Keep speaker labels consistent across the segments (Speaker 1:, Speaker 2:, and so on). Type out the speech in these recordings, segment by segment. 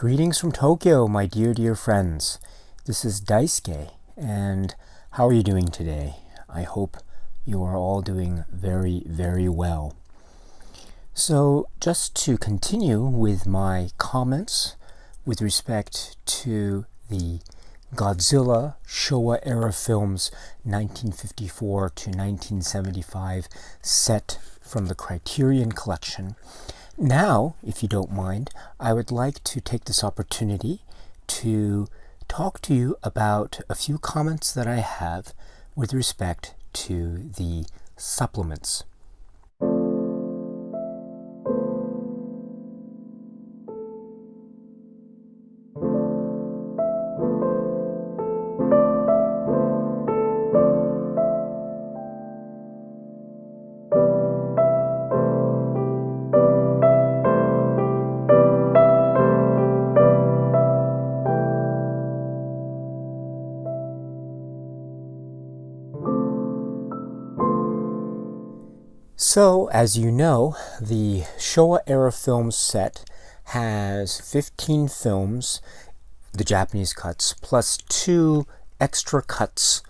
Speaker 1: Greetings from Tokyo, my dear friends. This is Daisuke, and how are you doing today? I hope you are all doing very well. So, just to continue with my comments with respect to the Godzilla Showa era films 1954 to 1975 set from the Criterion collection. Now, if you don't mind, I would like to take this opportunity to talk to you about a few comments that I have with respect to the supplements. So, as you know, the Showa era film set has 15 films, the Japanese cuts, plus 2 extra cuts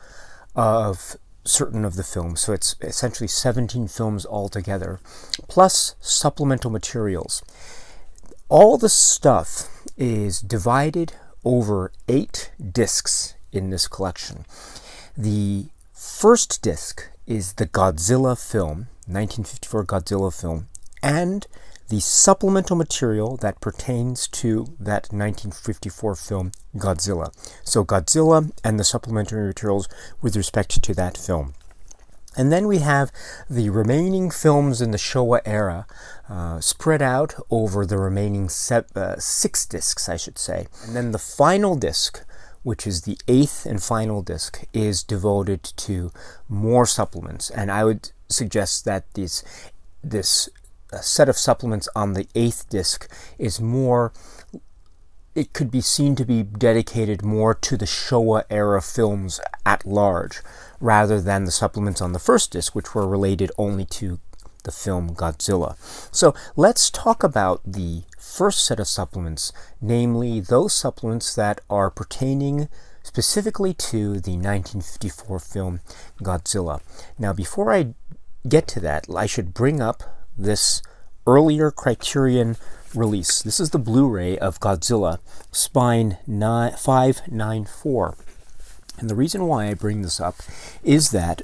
Speaker 1: of certain of the films. So it's essentially 17 films altogether, plus supplemental materials. All the stuff is divided over 8 discs in this collection. The first disc is the Godzilla film, 1954 Godzilla film, and the supplemental material that pertains to that 1954 film Godzilla. So Godzilla and the supplementary materials with respect to that film. And then we have the remaining films in the Showa era spread out over the remaining 6 discs, I should say. And then the final disc, which is the 8th and final disc, is devoted to more supplements. And I would suggest that this set of supplements on the 8th disc is more, it could be seen to be dedicated more to the Showa era films at large, rather than the supplements on the first disc, which were related only to the film Godzilla. So let's talk about the first set of supplements, namely those supplements that are pertaining specifically to the 1954 film Godzilla. Now, before I get to that, I should bring up this earlier Criterion release. This is the Blu-ray of Godzilla, Spine 594. And the reason why I bring this up is that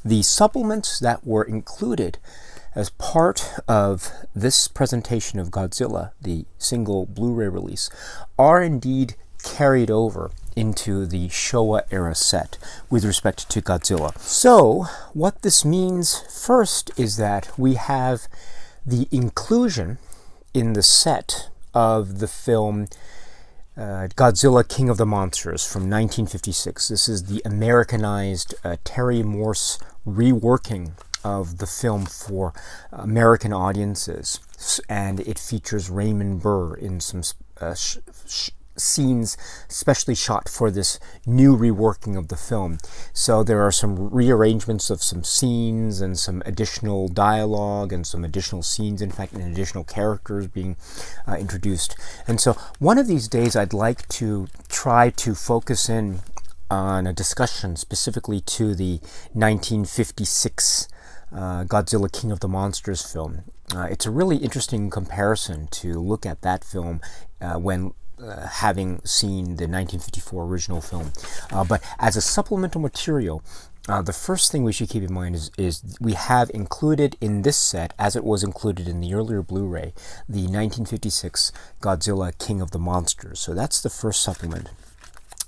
Speaker 1: the supplements that were included as part of this presentation of Godzilla, the single Blu-ray release, are indeed carried over into the Showa era set with respect to Godzilla. So what this means first is that we have the inclusion in the set of the film Godzilla King of the Monsters from 1956. This is the Americanized Terry Morse reworking of the film for American audiences, and it features Raymond Burr in some scenes specially shot for this new reworking of the film. So there are some rearrangements of some scenes and some additional dialogue and some additional scenes, in fact, and additional characters being introduced. And so one of these days I'd like to try to focus in on a discussion specifically to the 1956 Godzilla King of the Monsters film. It's a really interesting comparison to look at that film when having seen the 1954 original film. But as a supplemental material, the first thing we should keep in mind is we have included in this set, as it was included in the earlier Blu-ray, the 1956 Godzilla King of the Monsters. So that's the first supplement.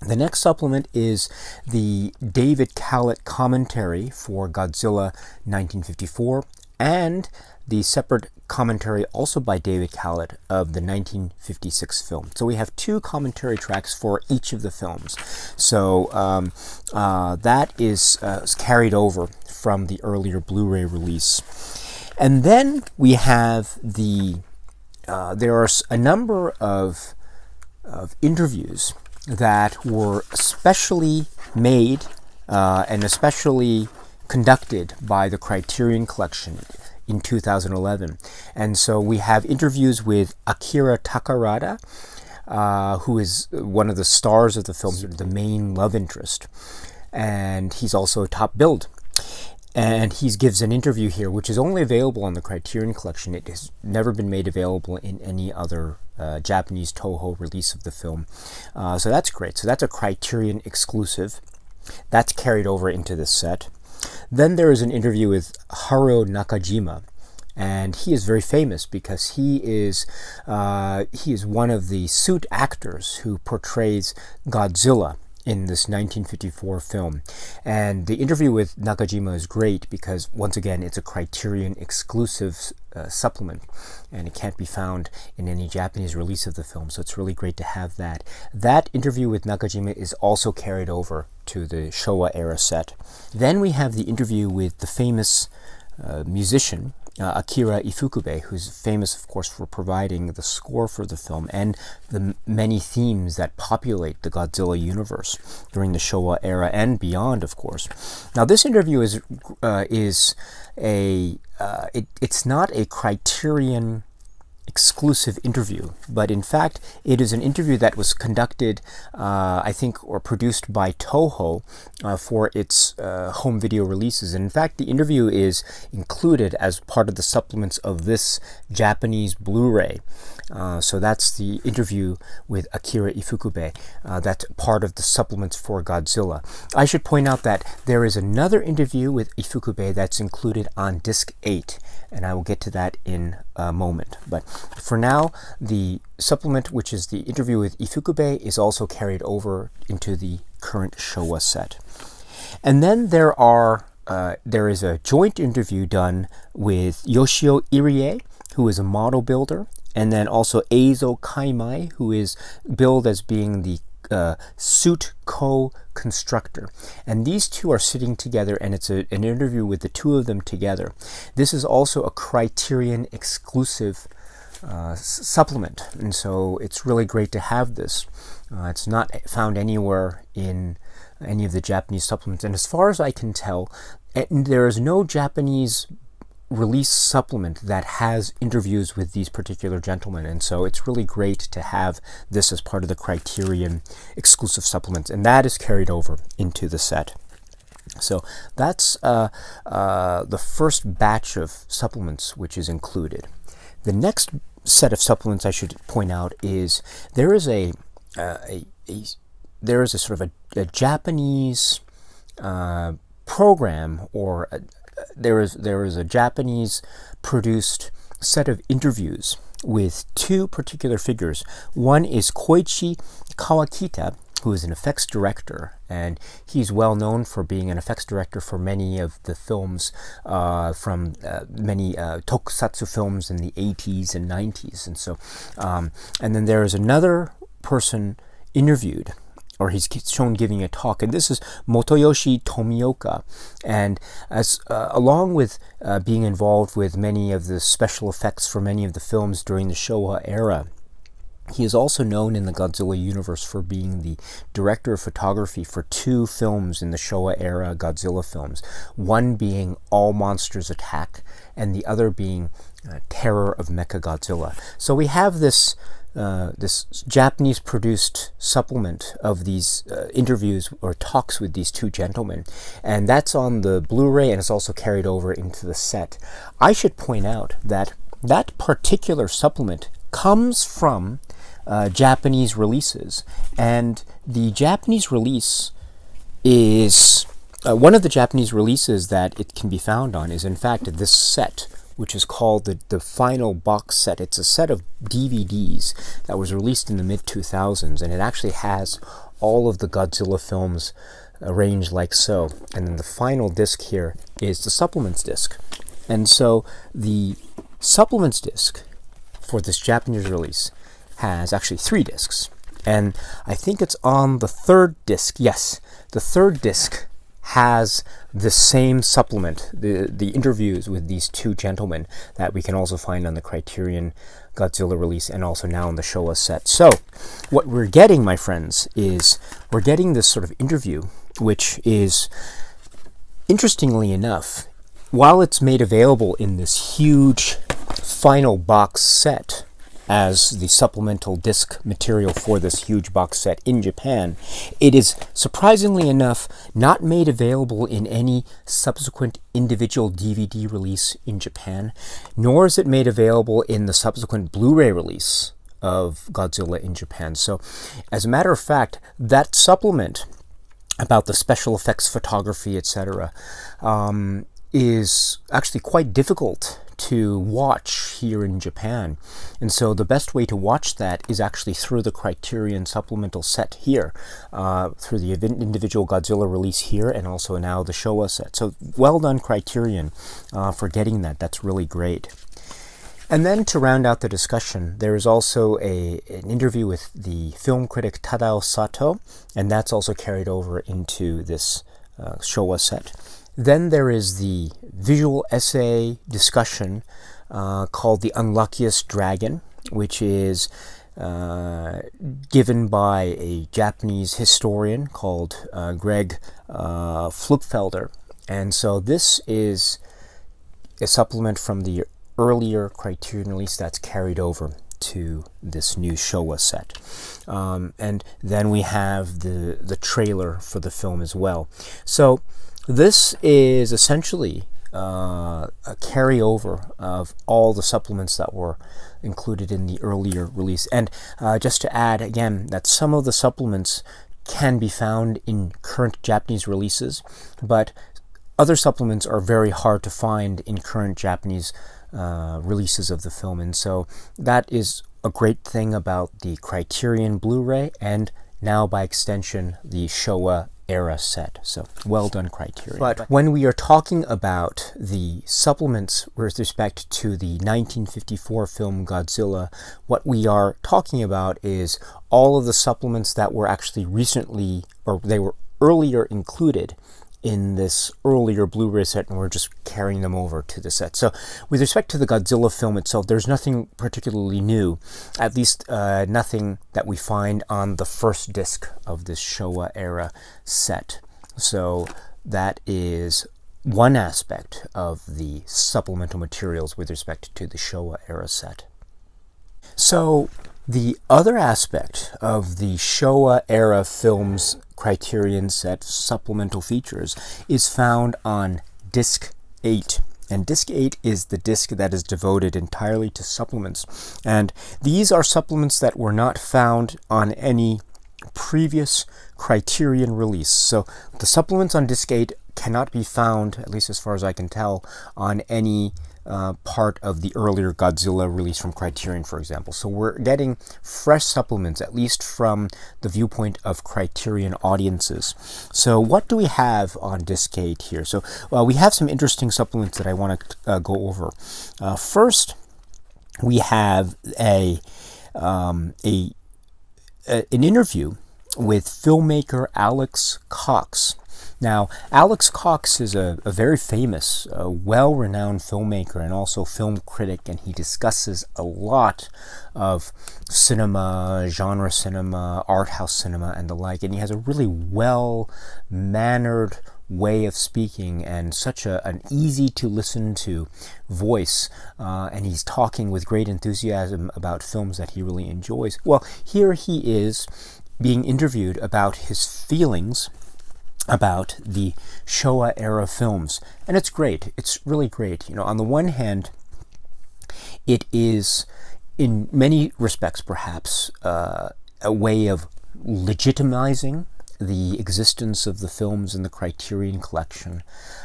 Speaker 1: The next supplement is the David Calot commentary for Godzilla 1954 and the separate commentary also by David Calot of the 1956 film. So we have 2 commentary tracks for each of the films. So that is carried over from the earlier Blu-ray release. And then we have there are a number of interviews that were specially made and especially conducted by the Criterion Collection in 2011. And so we have interviews with Akira Takata, who is one of the stars of the film, the main love interest. And he's also top billed. And he gives an interview here, which is only available on the Criterion Collection. It has never been made available in any other Japanese Toho release of the film. So that's great. So that's a Criterion exclusive. That's carried over into this set. Then there is an interview with Haruo Nakajima. And he is very famous because he is one of the suit actors who portrays Godzilla in this 1954 film. And the interview with Nakajima is great because, once again, it's a Criterion exclusive supplement, and it can't be found in any Japanese release of the film, so it's really great to have that. That interview with Nakajima is also carried over to the Showa era set. Then we have the interview with the famous musician Akira Ifukube, who's famous, of course, for providing the score for the film and the many themes that populate the Godzilla universe during the Showa era and beyond, of course. Now, this interview it's not a Criterion exclusive interview, but in fact it is an interview that was conducted I think or produced by Toho for its home video releases. And in fact the interview is included as part of the supplements of this Japanese Blu-ray. So that's the interview with Akira Ifukube. That's part of the supplements for Godzilla. I should point out that there is another interview with Ifukube that's included on disc 8, and I will get to that in a moment. But for now, the supplement, which is the interview with Ifukube, is also carried over into the current Showa set. And then there is a joint interview done with Yoshio Irie, who is a model builder, and then also Eizo Kaimai, who is billed as being the suit co-constructor. And these two are sitting together, and it's an interview with the two of them together. This is also a Criterion exclusive supplement, and so it's really great to have this. It's not found anywhere in any of the Japanese supplements, and as far as I can tell, there is no Japanese release supplement that has interviews with these particular gentlemen, and so it's really great to have this as part of the Criterion exclusive supplements, and that is carried over into the set. So that's the first batch of supplements which is included. The next set of supplements I should point out is there is a sort of a Japanese program, or there is a Japanese produced set of interviews with two particular figures. One is Koichi Kawakita, who is an effects director, and he's well known for being an effects director for many of the films from many tokusatsu films in the 80s and 90s. And so and then there is another person interviewed, or he's shown giving a talk, and this is Motoyoshi Tomioka. And as along with being involved with many of the special effects for many of the films during the Showa era, he is also known in the Godzilla universe for being the director of photography for two films in the Showa era Godzilla films, one being All Monsters Attack and the other being Terror of Mechagodzilla. So we have this Japanese produced supplement of these interviews or talks with these two gentlemen, and that's on the Blu-ray, and it's also carried over into the set. I should point out that that particular supplement comes from Japanese releases, and the Japanese release is one of the Japanese releases that it can be found on is in fact this set, which is called the final box set. It's a set of DVDs that was released in the mid-2000s, and it actually has all of the Godzilla films arranged like so. And then the final disc here is the supplements disc. And so the supplements disc for this Japanese release has actually 3 discs. And I think it's on the third disc. Yes, the third disc has the same supplement, the interviews with these two gentlemen that we can also find on the Criterion Godzilla release and also now on the Showa set. So what we're getting, my friends, is we're getting this sort of interview, which is, interestingly enough, while it's made available in this huge final box set, as the supplemental disc material for this huge box set in Japan. It is, surprisingly enough, not made available in any subsequent individual DVD release in Japan, nor is it made available in the subsequent Blu-ray release of Godzilla in Japan. So, as a matter of fact, that supplement about the special effects, photography, etc., is actually quite difficult to watch here in Japan. And so the best way to watch that is actually through the Criterion supplemental set here, through the individual Godzilla release here, and also now the Showa set. So well done, Criterion, for getting that. That's really great. And then to round out the discussion, there is also an interview with the film critic Tadao Sato, and that's also carried over into this Showa set. Then there is the visual essay discussion called The Unluckiest Dragon, which is given by a Japanese historian called Greg Flugfelder. And so this is a supplement from the earlier Criterion release that's carried over to this new Showa set. And then we have the trailer for the film as well. So this is essentially a carryover of all the supplements that were included in the earlier release. And just to add again that some of the supplements can be found in current Japanese releases, but other supplements are very hard to find in current Japanese releases of the film. And so that is a great thing about the Criterion Blu-ray, and now by extension the Showa era set. So well done, Criterion. But when we are talking about the supplements with respect to the 1954 film Godzilla, what we are talking about is all of the supplements that were actually recently, or they were earlier included in this earlier Blu-ray set, and we're just carrying them over to the set. So with respect to the Godzilla film itself, there's nothing particularly new, at least nothing that we find on the first disc of this Showa era set. So that is one aspect of the supplemental materials with respect to the Showa era set. So the other aspect of the Showa era film's Criterion set supplemental features is found on Disc 8. And Disc 8 is the disc that is devoted entirely to supplements. And these are supplements that were not found on any previous Criterion release. So the supplements on Disc 8 cannot be found, at least as far as I can tell, on any part of the earlier Godzilla release from Criterion, for example. So we're getting fresh supplements, at least from the viewpoint of Criterion audiences. So what do we have on Disc 8 here? So we have some interesting supplements that I want to go over. First, we have an interview with filmmaker Alex Cox. Now, Alex Cox is a very famous, well-renowned filmmaker and also film critic, and he discusses a lot of cinema, genre cinema, art house cinema, and the like. And he has a really well-mannered way of speaking and such an easy-to-listen-to voice. And he's talking with great enthusiasm about films that he really enjoys. Well, here he is being interviewed about his feelings about the Showa era films, and it's great. It's really great. You know, on the one hand, it is in many respects perhaps a way of legitimizing the existence of the films in the Criterion collection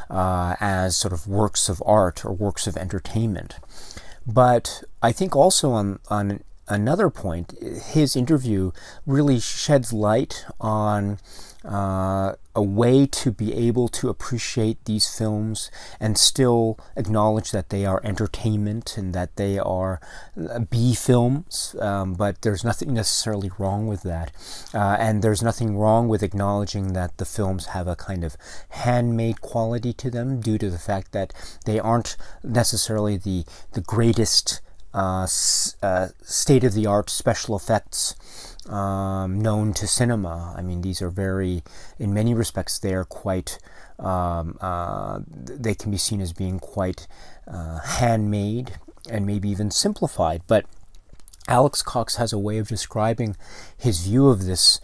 Speaker 1: as sort of works of art or works of entertainment. But I think also on another point, his interview really sheds light on a way to be able to appreciate these films and still acknowledge that they are entertainment and that they are B films, but there's nothing necessarily wrong with that. And there's nothing wrong with acknowledging that the films have a kind of handmade quality to them due to the fact that they aren't necessarily the greatest state-of-the-art special effects known to cinema. I mean, these are very, in many respects, they are quite, they can be seen as being quite handmade and maybe even simplified. But Alex Cox has a way of describing his view of this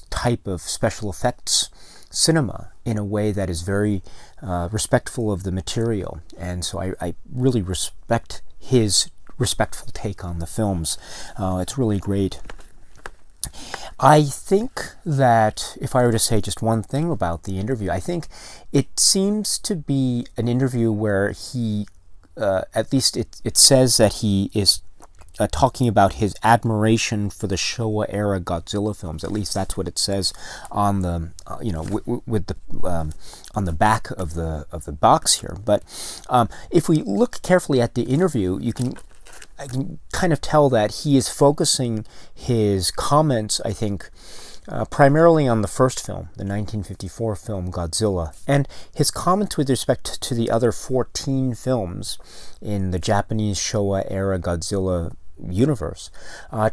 Speaker 1: type of special effects cinema in a way that is very respectful of the material, and so I really respect his respectful take on the films. It's really great. I think that if I were to say just one thing about the interview, I think it seems to be an interview where he, at least it says that he is talking about his admiration for the Showa era Godzilla films. At least that's what it says on the with the on the back of the box here. But if we look carefully at the interview, I can kind of tell that he is focusing his comments, I think, primarily on the first film, the 1954 film Godzilla, and his comments with respect to the other 14 films in the Japanese Showa era Godzilla universe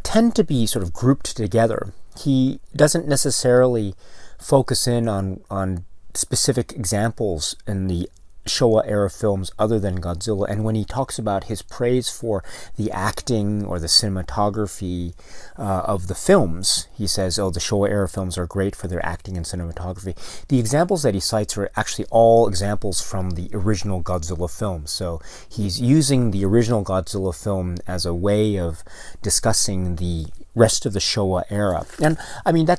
Speaker 1: tend to be sort of grouped together. He doesn't necessarily focus in on specific examples in the Showa era films other than Godzilla, and when he talks about his praise for the acting or the cinematography of the films, he says, oh, the Showa era films are great for their acting and cinematography. The examples that he cites are actually all examples from the original Godzilla film, so he's using the original Godzilla film as a way of discussing the rest of the Showa era. And I mean, I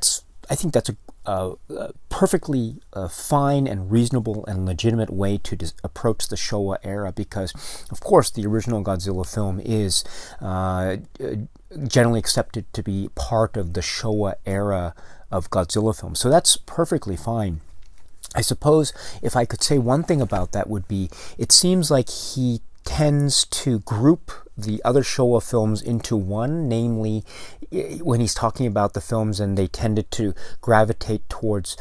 Speaker 1: think that's a perfectly fine and reasonable and legitimate way to approach the Showa era, because of course the original Godzilla film is generally accepted to be part of the Showa era of Godzilla films. So that's perfectly fine. I suppose if I could say one thing about that would be, it seems like he tends to group the other Showa films into one, namely when he's talking about the films and they tended to gravitate towards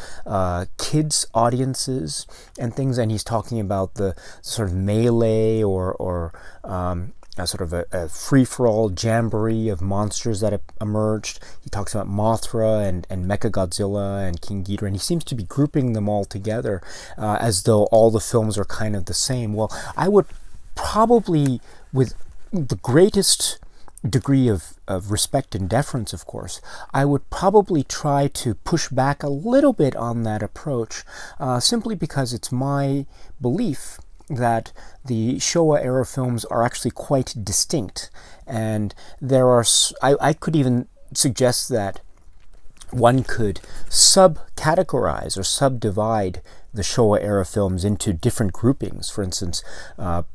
Speaker 1: kids audiences and things, and he's talking about the sort of melee or a sort of a free-for-all jamboree of monsters that have emerged. He talks about Mothra and Mechagodzilla and King Ghidorah, and he seems to be grouping them all together as though all the films are kind of the same. Well, I would probably, with the greatest degree of respect and deference, of course, I would probably try to push back a little bit on that approach, simply because it's my belief that the Showa era films are actually quite distinct, and there are, I could even suggest that one could subcategorize or subdivide the Showa era films into different groupings. For instance, the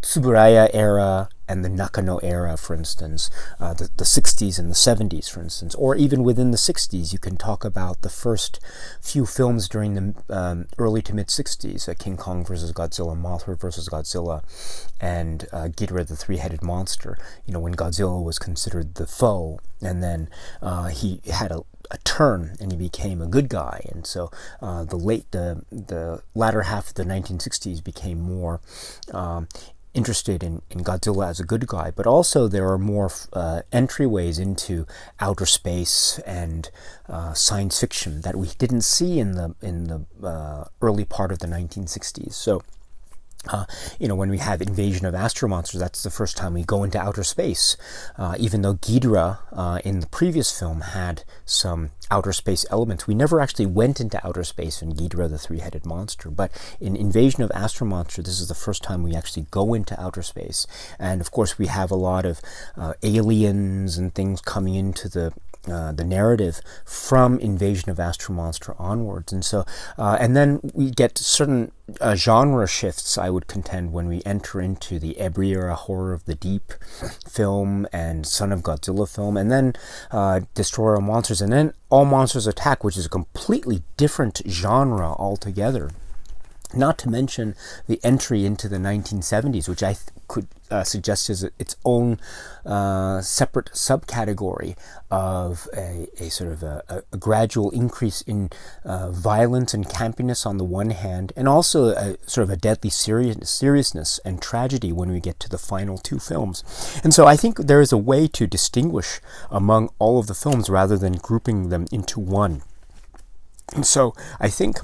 Speaker 1: Tsuburaya era and the Nakano era, for instance, the 60s and the 70s, for instance, or even within the 60s, you can talk about the first few films during the early to mid 60s, King Kong versus Godzilla, Mothra versus Godzilla, and Ghidorah the Three-Headed Monster, when Godzilla was considered the foe, and then he had a turn and he became a good guy, and so the latter half of the 1960s became more interested in Godzilla as a good guy, but also there are more entryways into outer space and science fiction that we didn't see in the early part of the 1960s. So when we have Invasion of Astro Monsters, that's the first time we go into outer space, even though Ghidorah in the previous film had some outer space elements. We never actually went into outer space in Ghidorah the Three-Headed Monster, but in Invasion of Astro Monster, this is the first time we actually go into outer space. And of course we have a lot of aliens and things coming into the narrative from Invasion of Astro Monster onwards, and so and then we get certain genre shifts, I would contend, when we enter into the Ebirah Horror of the Deep film and Son of Godzilla film, and then Destroy All Monsters, and then All Monsters Attack, which is a completely different genre altogether. Not to mention the entry into the 1970s, which I could suggest is its own separate subcategory of a sort of a gradual increase in violence and campiness on the one hand, and also a sort of a deadly seriousness and tragedy when we get to the final two films. And so I think there is a way to distinguish among all of the films rather than grouping them into one. And so I think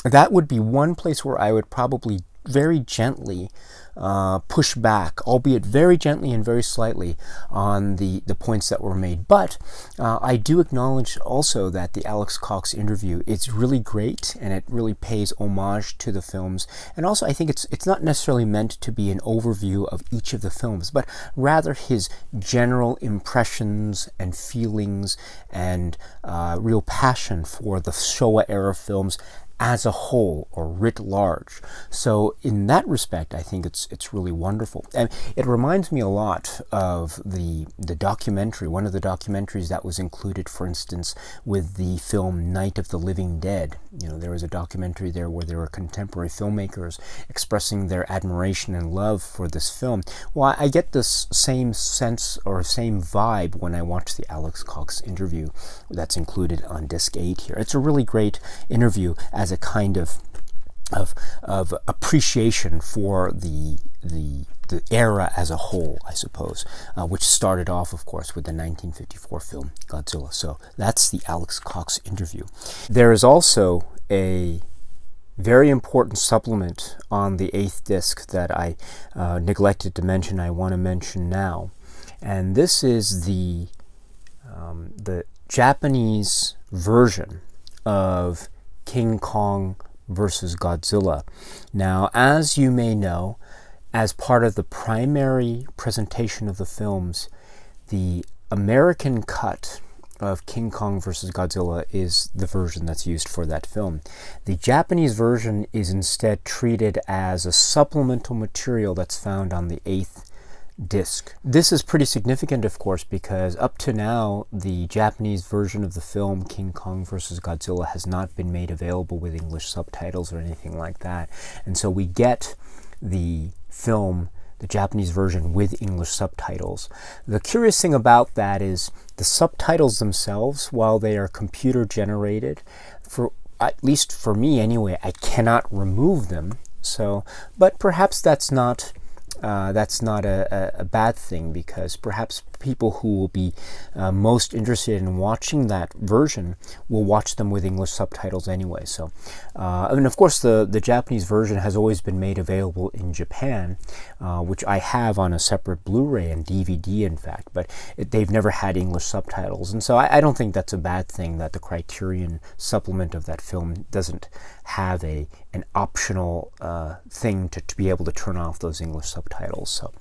Speaker 1: that would be one place where I would probably very gently push back, albeit very gently and very slightly, on the points that were made. But I do acknowledge also that the Alex Cox interview, it's really great, and it really pays homage to the films. And also I think it's not necessarily meant to be an overview of each of the films, but rather his general impressions and feelings and real passion for the Showa era films as a whole, or writ large. So in that respect, I think it's really wonderful. And it reminds me a lot of the documentary, one of the documentaries that was included, for instance, with the film Night of the Living Dead. You know, there was a documentary there where there were contemporary filmmakers expressing their admiration and love for this film. Well, I get this same sense or same vibe when I watch the Alex Cox interview that's included on disc 8 here. It's a really great interview as a kind of appreciation for the era as a whole, I suppose, which started off, of course, with the 1954 film Godzilla. So that's the Alex Cox interview. There is also a very important supplement on the 8th disc that I neglected to mention. I want to mention now, and this is the Japanese version of King Kong versus Godzilla. Now, as you may know, as part of the primary presentation of the films, the American cut of King Kong versus Godzilla is the version that's used for that film. The Japanese version is instead treated as a supplemental material that's found on the 8th disc. This is pretty significant, of course, because up to now the Japanese version of the film King Kong vs. Godzilla has not been made available with English subtitles or anything like that, and so we get the film, the Japanese version, with English subtitles. The curious thing about that is the subtitles themselves, while they are computer generated, for at least for me anyway, I cannot remove them. So, but perhaps that's not a bad thing, because perhaps people who will be most interested in watching that version will watch them with English subtitles anyway. So, and of course the Japanese version has always been made available in Japan, which I have on a separate Blu-ray and DVD, in fact, but they've never had English subtitles. And so I don't think that's a bad thing that the Criterion supplement of that film doesn't have an optional thing to be able to turn off those English subtitles. So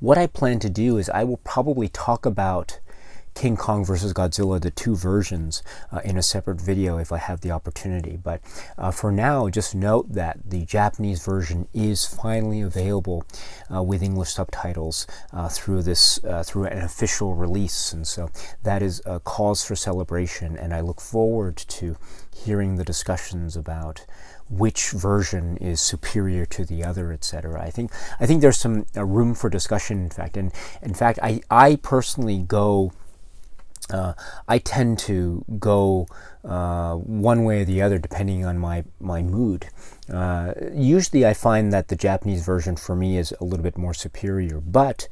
Speaker 1: what I plan to do is I will probably talk about King Kong vs. Godzilla, the two versions, in a separate video if I have the opportunity. But for now, just note that the Japanese version is finally available with English subtitles through an official release, and so that is a cause for celebration. And I look forward to hearing the discussions about which version is superior to the other, etc. I think there's some room for discussion, in fact. And in fact, I personally go. I tend to go one way or the other depending on my mood. Usually I find that the Japanese version for me is a little bit more superior, but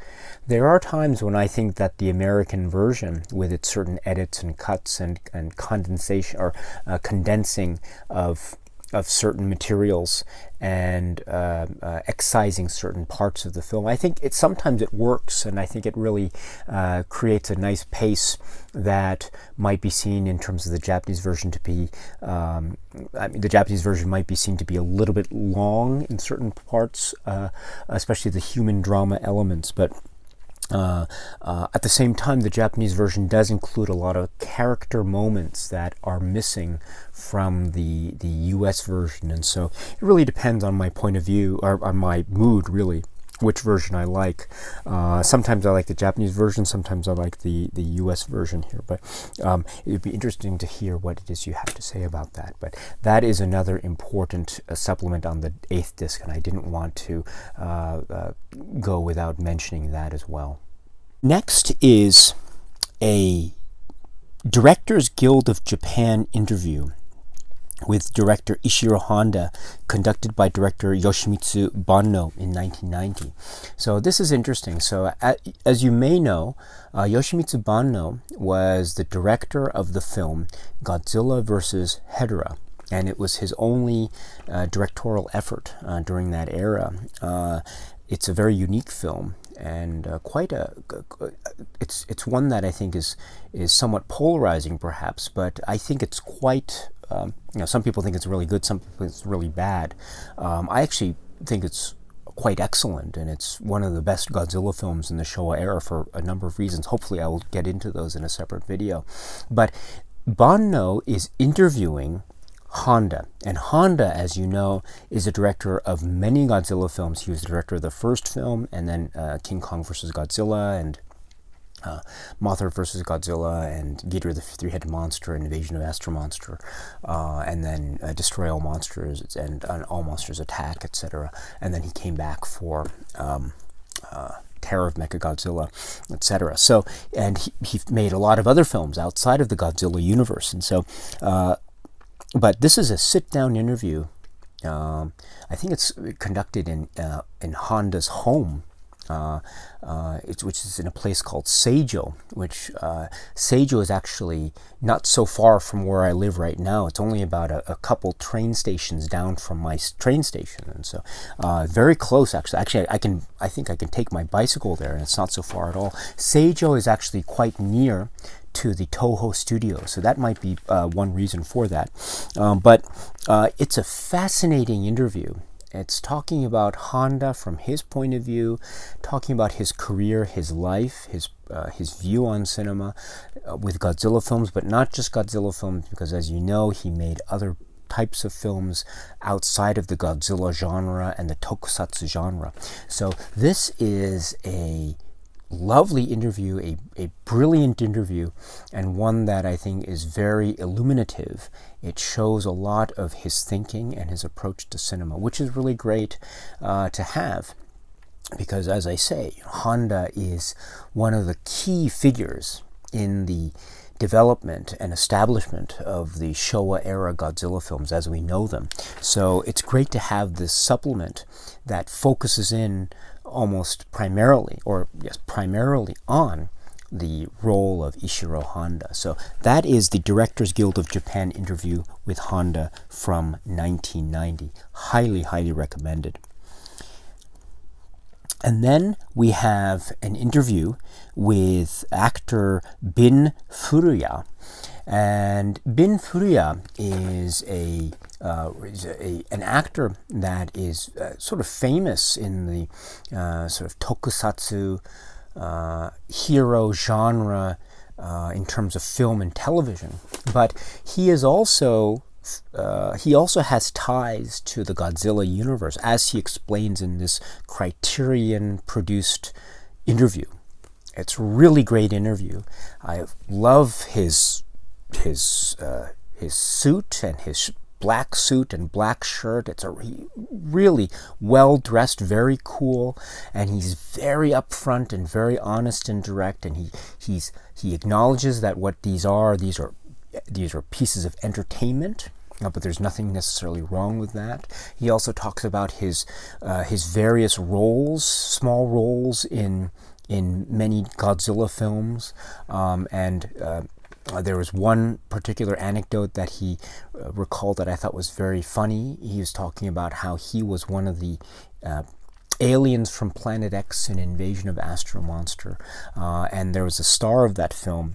Speaker 1: there are times when I think that the American version, with its certain edits and cuts and condensation or condensing of certain materials and excising certain parts of the film, I think sometimes it works, and I think it really creates a nice pace that might be seen in terms of the Japanese version to be the Japanese version might be seen to be a little bit long in certain parts, especially the human drama elements, but at the same time, the Japanese version does include a lot of character moments that are missing from the US version, and so it really depends on my point of view, or on my mood, really, which version I like. Sometimes I like the Japanese version, sometimes I like the US version here, but it would be interesting to hear what it is you have to say about that. But that is another important supplement on the 8th disc, and I didn't want to go without mentioning that as well. Next is a Directors Guild of Japan interview with director Ishiro Honda, conducted by director Yoshimitsu Banno in 1990. So this is interesting. So as you may know, Yoshimitsu Banno was the director of the film Godzilla vs. Hedorah. and it was his only directorial effort during that era. It's a very unique film, and it's one that I think is somewhat polarizing, perhaps, but I think it's quite. Some people think it's really good, some people think it's really bad. I actually think it's quite excellent, and it's one of the best Godzilla films in the Showa era for a number of reasons. Hopefully I will get into those in a separate video. But Banno is interviewing Honda, and Honda, as you know, is a director of many Godzilla films. He was the director of the first film, and then King Kong vs. Godzilla, and Mothra vs. Godzilla, and Ghidorah the Three-Headed Monster, and Invasion of Astro Monster, and then Destroy All Monsters, and All Monsters Attack, etc. And then he came back for Terror of Mechagodzilla, etc. So, and he made a lot of other films outside of the Godzilla universe, and so. But this is a sit-down interview. I think it's conducted in Honda's home, which is in a place called Seijo, which Seijo is actually not so far from where I live right now. It's only about a couple train stations down from my train station, and so very close. Actually, I think I can take my bicycle there, and it's not so far at all. Seijo is actually quite near to the Toho studio, so that might be one reason for that. But it's a fascinating interview. It's talking about Honda from his point of view, talking about his career, his life, his view on cinema with Godzilla films, but not just Godzilla films, because as you know, he made other types of films outside of the Godzilla genre and the tokusatsu genre. So this is a lovely interview, a brilliant interview, and one that I think is very illuminative. It shows a lot of his thinking and his approach to cinema, which is really great to have, because as I say, Honda is one of the key figures in the development and establishment of the Showa era Godzilla films as we know them. So it's great to have this supplement that focuses in almost primarily on the role of Ishiro Honda. So that is the Directors Guild of Japan interview with Honda from 1990. Highly, highly recommended. And then we have an interview with actor Bin Furuya. And Bin Furuya is an actor that is sort of famous in the sort of tokusatsu hero genre in terms of film and television. But he is also has ties to the Godzilla universe, as he explains in this Criterion produced interview. It's a really great interview. I love his suit and his black suit and black shirt. It's a really well dressed, very cool, and he's very upfront and very honest and direct. And he acknowledges that what these are pieces of entertainment. But there's nothing necessarily wrong with that. He also talks about his various roles, small roles in many Godzilla films, there was one particular anecdote that he recalled that I thought was very funny. He was talking about how he was one of the aliens from Planet X in Invasion of Astro Monster, and there was a star of that film,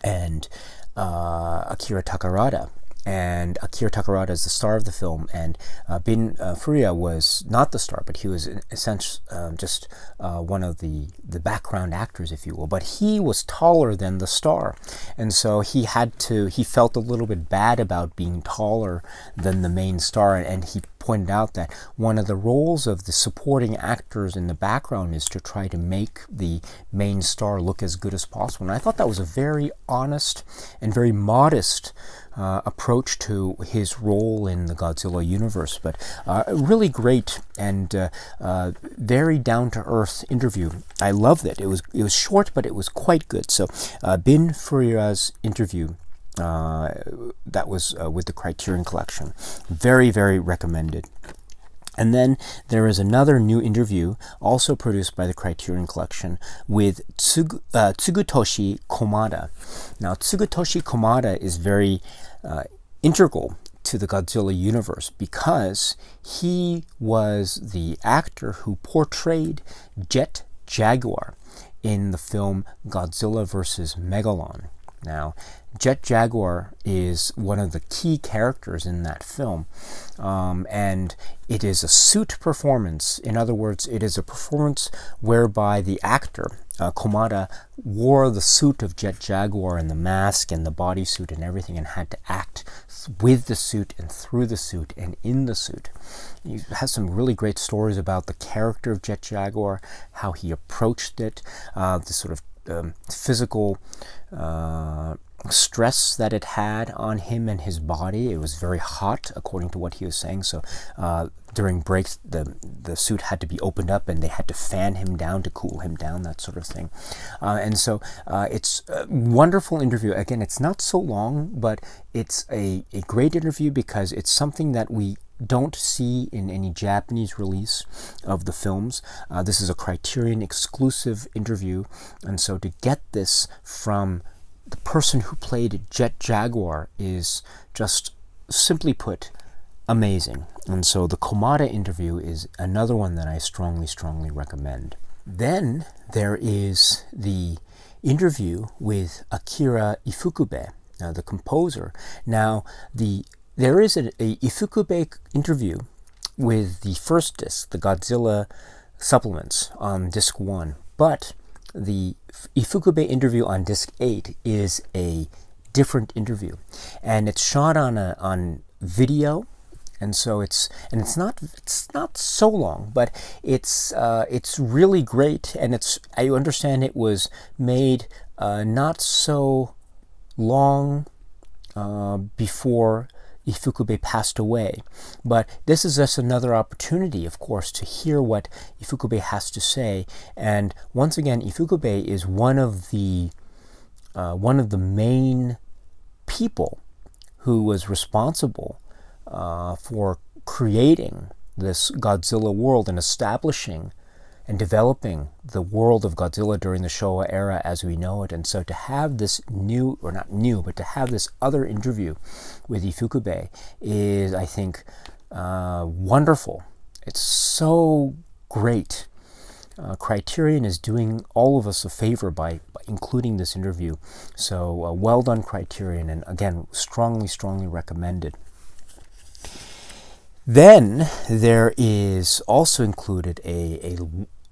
Speaker 1: and Akira Takata. And Akira Takata is the star of the film, and Bin Furuya was not the star, but he was in a sense just one of the background actors, if you will. But he was taller than the star, and so he felt a little bit bad about being taller than the main star, and he pointed out that one of the roles of the supporting actors in the background is to try to make the main star look as good as possible. And I thought that was a very honest and very modest approach to his role in the Godzilla universe, but really great and very down-to-earth interview. I loved it. It was short, but it was quite good. So Bin Furuya's interview that was with the Criterion Collection, very, very recommended. And then there is another new interview, also produced by the Criterion Collection, with Tsugutoshi Komada. Now, Tsugutoshi Komada is very integral to the Godzilla universe because he was the actor who portrayed Jet Jaguar in the film Godzilla vs. Megalon. Now, Jet Jaguar is one of the key characters in that film, and it is a suit performance. In other words, it is a performance whereby the actor, Komada, wore the suit of Jet Jaguar and the mask and the bodysuit and everything and had to act with the suit and through the suit and in the suit. He has some really great stories about the character of Jet Jaguar, how he approached it, the sort of physical stress that it had on him and his body. It was very hot, according to what he was saying. So during breaks, the suit had to be opened up and they had to fan him down to cool him down, that sort of thing. And so it's a wonderful interview. Again, it's not so long, but it's a great interview because it's something that we don't see in any Japanese release of the films. This is a Criterion exclusive interview, and so to get this from the person who played Jet Jaguar is just, simply put, amazing. And so the Komada interview is another one that I strongly recommend. Then there is the interview with Akira Ifukube, the composer. Now, there is a Ifukube interview with the first disc, the Godzilla supplements on disc 1, but the Ifukube interview on disc 8 is a different interview, and it's shot on video, and so it's not so long, but it's really great, and I understand it was made not so long before Ifukube passed away. But this is just another opportunity, of course, to hear what Ifukube has to say. And once again, Ifukube is one of the main people who was responsible for creating this Godzilla world and establishing and developing the world of Godzilla during the Showa era as we know it. And so to have this new, or not new, but to have this other interview with Ifukube is, I think, wonderful. It's so great. Criterion is doing all of us a favor by including this interview. So well done, Criterion, and again, strongly recommended. Then there is also included a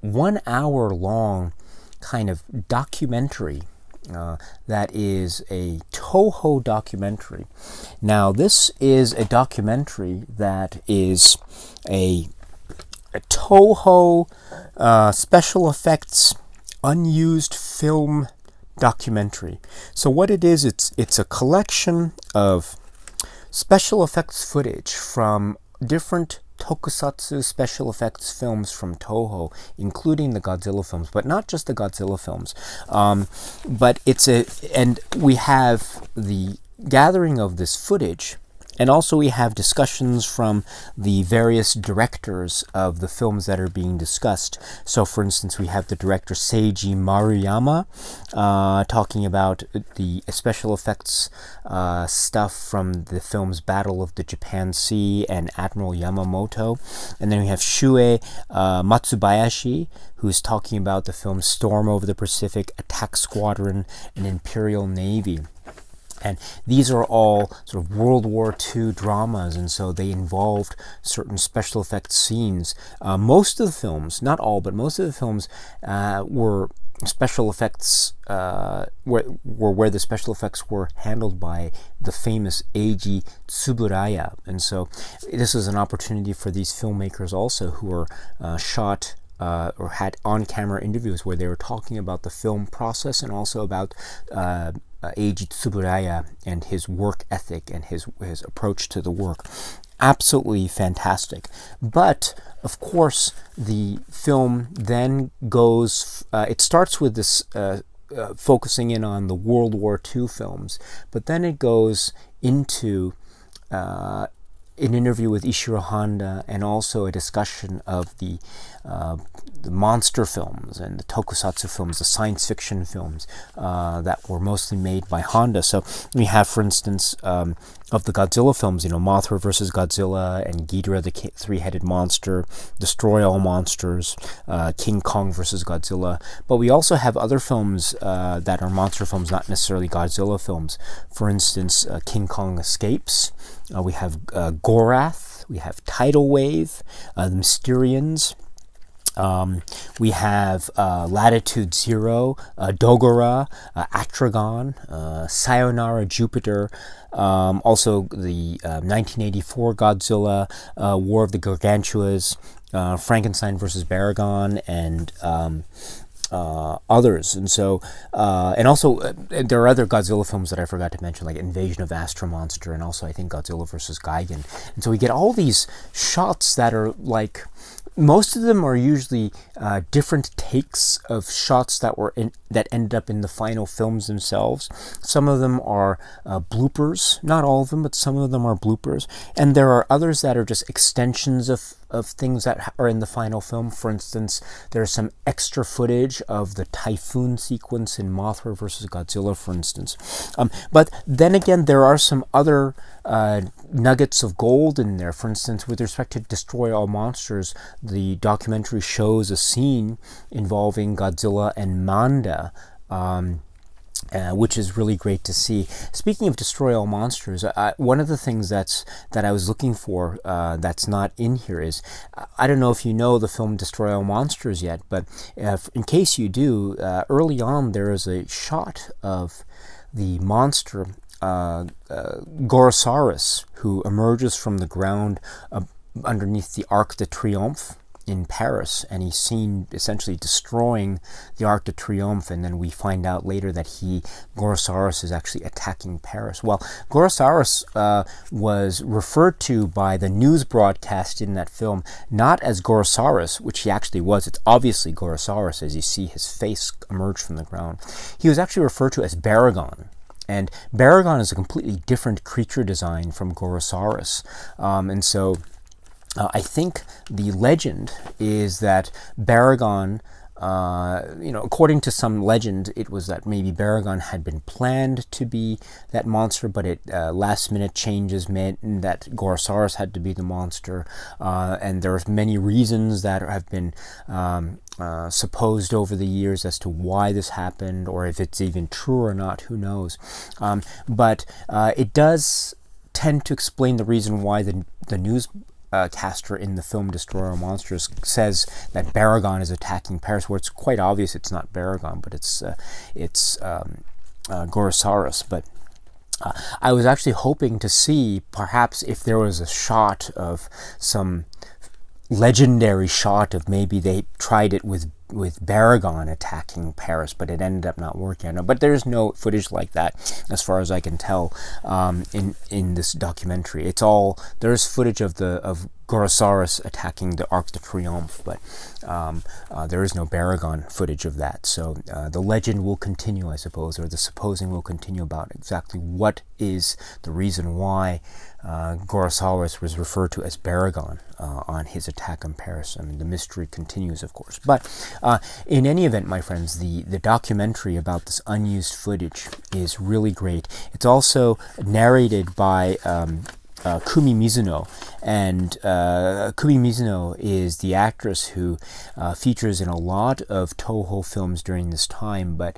Speaker 1: 1 hour long kind of documentary that is a Touhou documentary. Now, this is a documentary that is a Touhou special effects unused film documentary. So what it is, it's a collection of special effects footage from different tokusatsu special effects films from Touhou, including the Godzilla films, but not just the Godzilla films. But and we have the gathering of this footage, and also we have discussions from the various directors of the films that are being discussed. So, for instance, we have the director Seiji Maruyama talking about the special effects stuff from the films Battle of the Japan Sea and Admiral Yamamoto. And then we have Shue Matsubayashi, who's talking about the film Storm over the Pacific, Attack Squadron, and Imperial Navy. And these are all sort of World War II dramas, and so they involved certain special effects scenes. Most of the films, not all, but most of the films were special effects, where the special effects were handled by the famous Eiji Tsuburaya. And so this is an opportunity for these filmmakers also who are shot or had on-camera interviews where they were talking about the film process and also about Eiji Tsuburaya and his work ethic and his approach to the work. Absolutely fantastic. But, of course, the film then goes, it starts with this focusing in on the World War II films, but then it goes into an interview with Ishiro Honda and also a discussion of the monster films and the tokusatsu films, the science fiction films that were mostly made by Honda. So we have, for instance, of the Godzilla films, Mothra versus Godzilla and Ghidorah, the three-headed monster, Destroy All Monsters, King Kong versus Godzilla. But we also have other films that are monster films, not necessarily Godzilla films. For instance, King Kong Escapes. We have Gorath. We have Tidal Wave, the Mysterians. We have Latitude Zero, Dogora, Atragon, Sayonara Jupiter, also the 1984 Godzilla, War of the Gargantuas, Frankenstein versus Baragon, and others. And so, and also there are other Godzilla films that I forgot to mention, like Invasion of Astro Monster, and also I think Godzilla versus Gigan. And so we get all these shots that are like, most of them are usually different takes of shots that ended up in the final films themselves. Some of them are bloopers, not all of them, but some of them are bloopers. And there are others that are just extensions of things that are in the final film. For instance, there's some extra footage of the typhoon sequence in Mothra versus Godzilla, for instance. But then again, there are some other nuggets of gold in there. For instance, with respect to Destroy All Monsters, the documentary shows a scene involving Godzilla and Manda, which is really great to see. Speaking of Destroy All Monsters, one of the things that I was looking for that's not in here is, I don't know if you know the film Destroy All Monsters yet, but in case you do, early on there is a shot of the monster Gorosaurus, who emerges from the ground underneath the Arc de Triomphe in Paris, and he's seen essentially destroying the Arc de Triomphe, and then we find out later that Gorosaurus is actually attacking Paris. Well, Gorosaurus was referred to by the news broadcast in that film not as Gorosaurus, which he actually was. It's obviously Gorosaurus as you see his face emerge from the ground. He was actually referred to as Baragon. And Baragon is a completely different creature design from Gorosaurus. And so I think the legend is that Baragon, according to some legend, it was that maybe Baragon had been planned to be that monster, but last minute changes meant that Gorosaurus had to be the monster. And there's many reasons that have been supposed over the years as to why this happened, or if it's even true or not, who knows. But it does tend to explain the reason why the newscaster in the film Destroy All Monsters says that Baragon is attacking Paris, where it's quite obvious it's not Baragon, but it's Gorosaurus. But I was actually hoping to see perhaps if there was a shot of some legendary shot of maybe they tried it with Baragon attacking Paris, but it ended up not working. But there's no footage like that, as far as I can tell, in this documentary. There's footage of Gorosaurus attacking the Arc de Triomphe, but there is no Baragon footage of that. So the legend will continue, I suppose, or the supposing will continue about exactly what is the reason why Gorosaurus was referred to as Baragon on his attack on Paris. I mean, the mystery continues, of course. But in any event, my friends, the documentary about this unused footage is really great. It's also narrated by Kumi Mizuno, and Kumi Mizuno is the actress who features in a lot of Touhou films during this time, but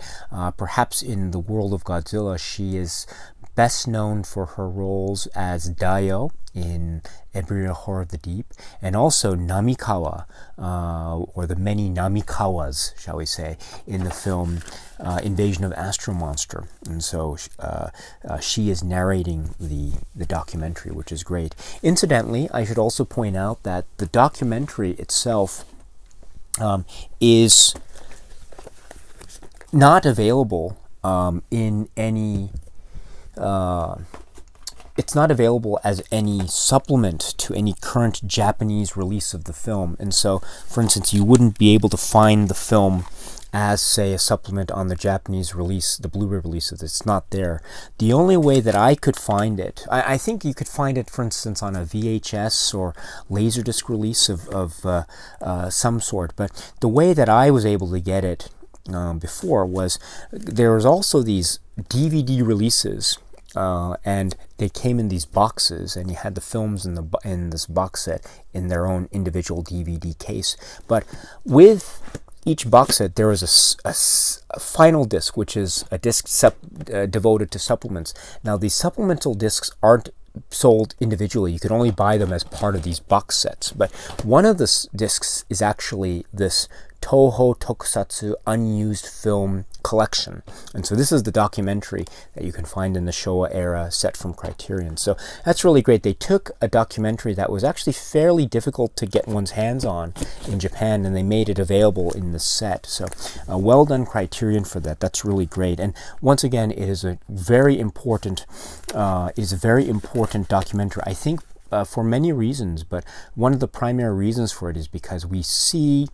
Speaker 1: perhaps in the world of Godzilla, she is best known for her roles as Daio in Embryo Horror of the Deep, and also Namikawa, or the many Namikawas, shall we say, in the film Invasion of Astro Monster. And so she is narrating the documentary, which is great. Incidentally, I should also point out that the documentary itself is not available in any it's not available as any supplement to any current Japanese release of the film. And so, for instance, you wouldn't be able to find the film as, say, a supplement on the Japanese release, the Blu-ray release of this. It's not there. The only way that I could find it, I think you could find it, for instance, on a VHS or Laserdisc release of some sort, but the way that I was able to get it before was there was also these DVD releases, and they came in these boxes, and you had the films in this box set in their own individual DVD case. But with each box set, there was a final disc, which is a disc devoted to supplements. Now, these supplemental discs aren't sold individually. You can only buy them as part of these box sets. But one of the discs is actually this Touhou Tokusatsu unused film collection. And so this is the documentary that you can find in the Showa era set from Criterion. So that's really great. They took a documentary that was actually fairly difficult to get one's hands on in Japan, and they made it available in the set. So well done, Criterion, for that. That's really great. And once again, it is a very important documentary, I think, for many reasons, but one of the primary reasons for it is because we see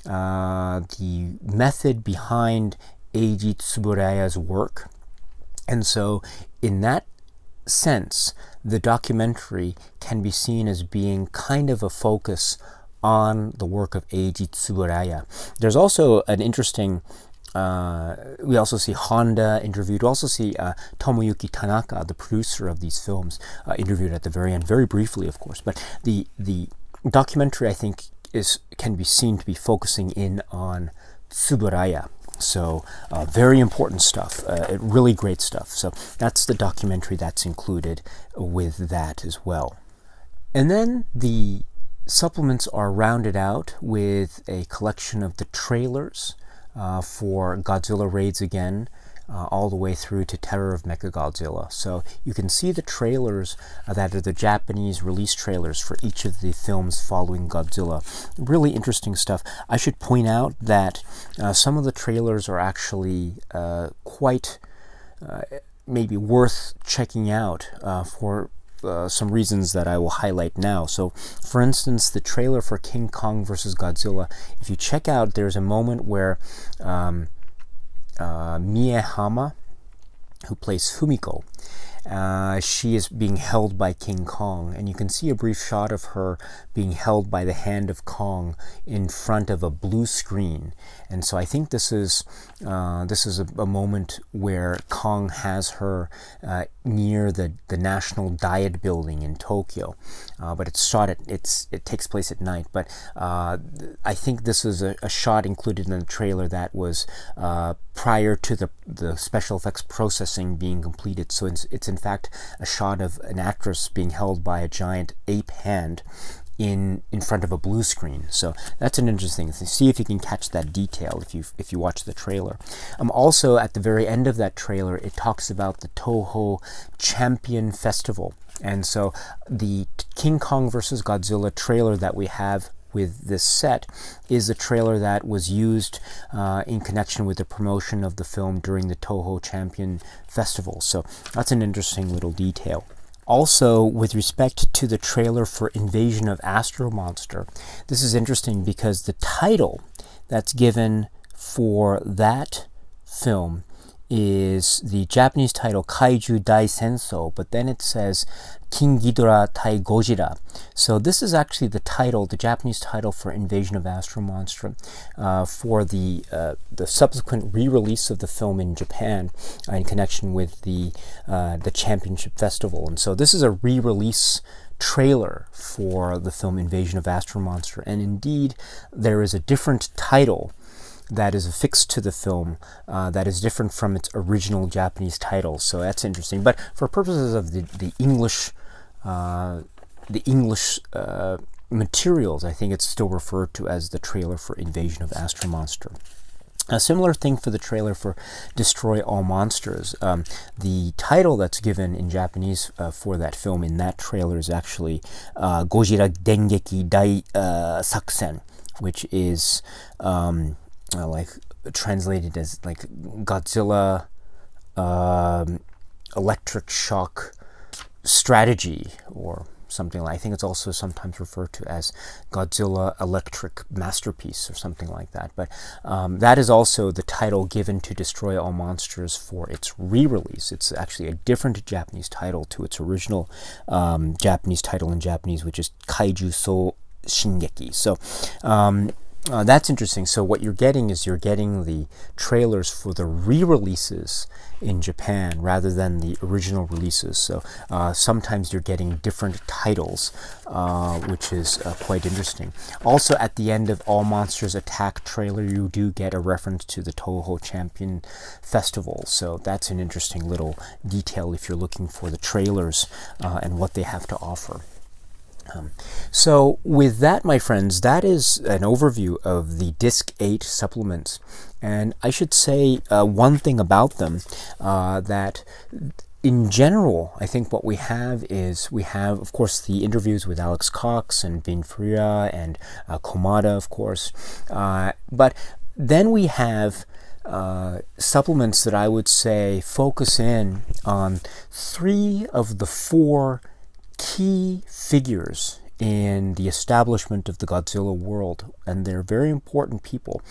Speaker 1: the method behind Eiji Tsuburaya's work. And so in that sense, the documentary can be seen as being kind of a focus on the work of Eiji Tsuburaya. There's also an interesting we also see Honda interviewed. We also see Tomoyuki Tanaka, the producer of these films, interviewed at the very end, very briefly, of course. But the documentary, I think, can be seen to be focusing in on Tsuburaya. So very important stuff, really great stuff. So that's the documentary that's included with that as well. And then the supplements are rounded out with a collection of the trailers for Godzilla Raids Again, all the way through to Terror of Mechagodzilla. So you can see the trailers that are the Japanese release trailers for each of the films following Godzilla. Really interesting stuff. I should point out that some of the trailers are actually quite maybe worth checking out for some reasons that I will highlight now. So, for instance, the trailer for King Kong vs. Godzilla, if you check out, there's a moment where Mie Hama, who plays Fumiko, she is being held by King Kong, and you can see a brief shot of her being held by the hand of Kong in front of a blue screen. And so I think this is a moment where Kong has her near the National Diet Building in Tokyo, but it's shot it takes place at night. But I think this is a shot included in the trailer that was prior to the special effects processing being completed. So it's in fact a shot of an actress being held by a giant ape hand in front of a blue screen. So that's an interesting thing. See if you can catch that detail if you watch the trailer. Also at the very end of that trailer, it talks about the Touhou Champion Festival. And so the King Kong vs. Godzilla trailer that we have with this set is a trailer that was used in connection with the promotion of the film during the Touhou Champion Festival. So that's an interesting little detail. Also, with respect to the trailer for Invasion of Astro Monster, this is interesting because the title that's given for that film is the Japanese title Kaiju Dai Senso, but then it says King Ghidorah Tai Gojira. So this is actually the title, the Japanese title for Invasion of Astro Monster, for the subsequent re-release of the film in Japan in connection with the Championship Festival. And so this is a re-release trailer for the film Invasion of Astro Monster, and indeed there is a different title that is affixed to the film that is different from its original Japanese title. So that's interesting. But for purposes of the English materials, I think it's still referred to as the trailer for Invasion of Astro Monster. A similar thing for the trailer for Destroy All Monsters. The title that's given in Japanese for that film in that trailer is actually Gojira Dengeki Dai Sakusen, which is like translated as like Godzilla electric shock strategy or something like. I think it's also sometimes referred to as Godzilla Electric Masterpiece or something like that. But that is also the title given to Destroy All Monsters for its re-release. It's actually a different Japanese title to its original Japanese title in Japanese, which is Kaiju So Shingeki. So that's interesting. So what you're getting is the trailers for the re-releases in Japan rather than the original releases. So sometimes you're getting different titles, which is quite interesting. Also, at the end of All Monsters Attack trailer, you do get a reference to the Touhou Champion Festival. So that's an interesting little detail if you're looking for the trailers and what they have to offer. So with that, my friends, that is an overview of the Disc 8 supplements. And I should say one thing about them, that in general, I think what we have, of course, the interviews with Alex Cox and Vin Furuya and Komada, of course. But then we have supplements that I would say focus in on 3 of the 4 key figures in the establishment of the Godzilla world, and they're very important people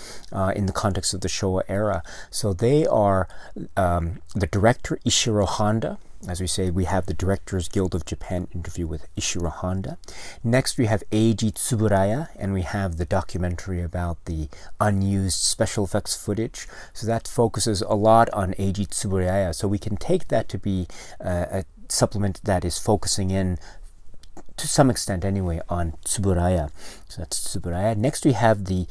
Speaker 1: in the context of the Showa era. So they are the director Ishiro Honda. As we say, we have the Directors Guild of Japan interview with Ishiro Honda. Next, we have Eiji Tsuburaya, and we have the documentary about the unused special effects footage. So that focuses a lot on Eiji Tsuburaya. So we can take that to be a supplement that is focusing in, to some extent anyway, on Tsuburaya. So that's Tsuburaya. Next we have the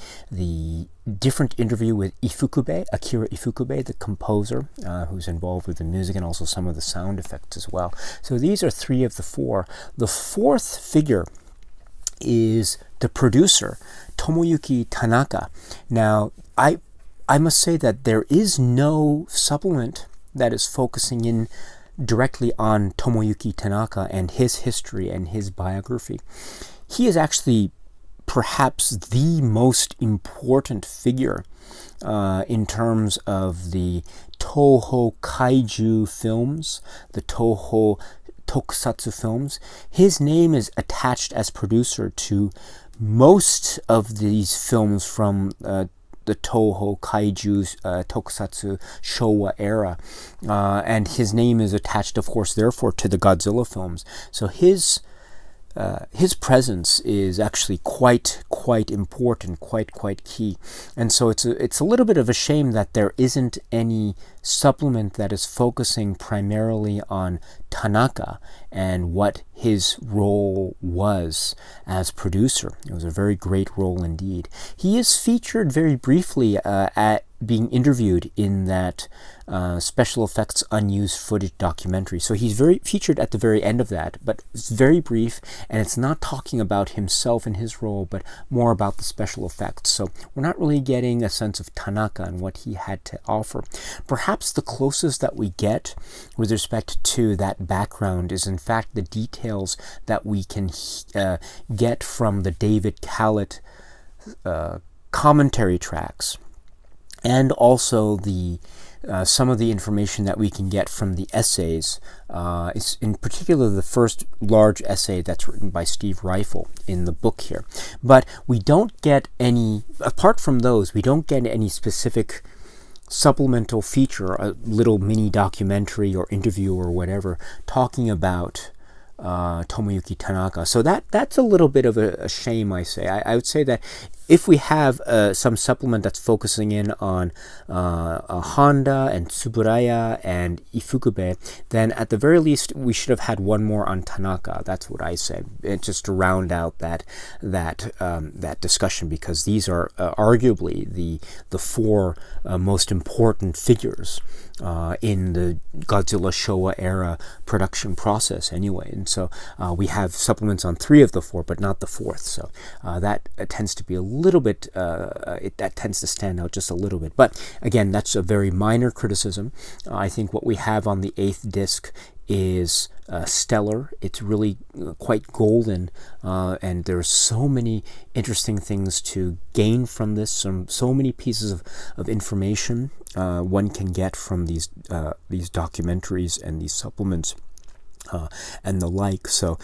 Speaker 1: different interview with Akira Ifukube, the composer, who's involved with the music and also some of the sound effects as well. So these are 3 of the 4. The 4th figure is the producer, Tomoyuki Tanaka. Now, I must say that there is no supplement that is focusing in directly on Tomoyuki Tanaka and his history and his biography. He is actually perhaps the most important figure in terms of the Toho Kaiju films, the Toho Tokusatsu films. His name is attached as producer to most of these films from the Toho Kaiju Tokusatsu Showa era, and his name is attached, of course, therefore, to the Godzilla films. So his presence is actually quite important, quite key. And so it's a little bit of a shame that there isn't any supplement that is focusing primarily on Tanaka and what his role was as producer. It was a very great role indeed. He is featured very briefly at being interviewed in that special effects unused footage documentary. So he's very featured at the very end of that, but it's very brief, and it's not talking about himself and his role, but more about the special effects. So we're not really getting a sense of Tanaka and what he had to offer. Perhaps the closest that we get with respect to that background is in fact the details that we can get from the David Calot commentary tracks, and also the some of the information that we can get from the essays, in particular the first large essay that's written by Steve Reifel in the book here. But we don't get any, apart from those, we don't get any specific supplemental feature, a little mini documentary or interview or whatever, talking about Tomoyuki Tanaka. So that's a little bit of a shame, I say. I would say that if we have some supplement that's focusing in on Honda and Tsuburaya and Ifukube, then at the very least we should have had one more on Tanaka. That's what I said, just to round out that discussion, because these are arguably the 4 most important figures in the Godzilla Showa era production process anyway. And so we have supplements on 3 of the 4, but not the 4th. So that tends to be a little bit, that tends to stand out just a little bit. But again, that's a very minor criticism. I think what we have on the 8th disc is stellar. It's really quite golden, and there's so many interesting things to gain from this, so many pieces of information one can get from these documentaries and these supplements. and the like. So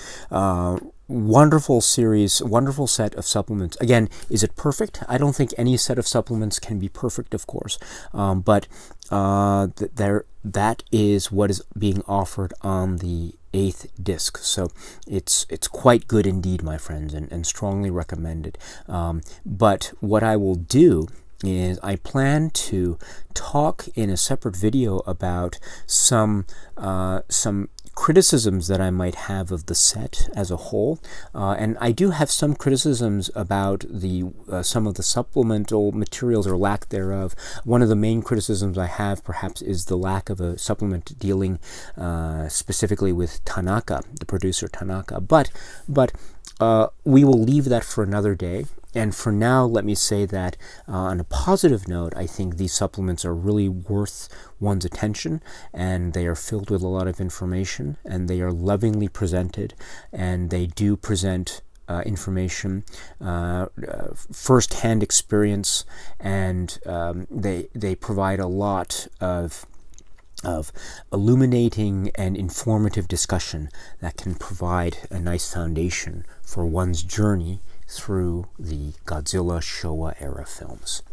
Speaker 1: wonderful series, wonderful set of supplements. Again, is it perfect? I don't think any set of supplements can be perfect, of course, but that is what is being offered on the 8th disc. So it's quite good indeed, my friends, and strongly recommended. But what I will do is I plan to talk in a separate video about some criticisms that I might have of the set as a whole, and I do have some criticisms about the some of the supplemental materials or lack thereof. One of the main criticisms I have perhaps is the lack of a supplement dealing specifically with Tanaka, the producer Tanaka, but we will leave that for another day. And for now, let me say that on a positive note, I think these supplements are really worth one's attention, and they are filled with a lot of information, and they are lovingly presented, and they do present information, first-hand experience, and they provide a lot of illuminating and informative discussion that can provide a nice foundation for one's journey through the Godzilla Showa era films.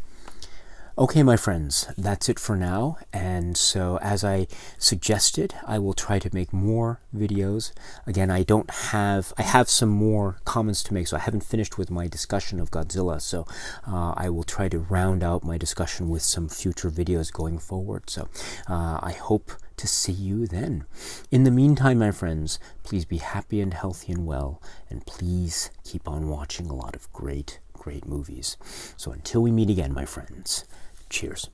Speaker 1: Okay, my friends, that's it for now. And so, as I suggested, I will try to make more videos. Again, I have some more comments to make, so I haven't finished with my discussion of Godzilla. So I will try to round out my discussion with some future videos going forward. So I hope to see you then. In the meantime, my friends, please be happy and healthy and well, and please keep on watching a lot of great movies. So until we meet again, my friends, cheers.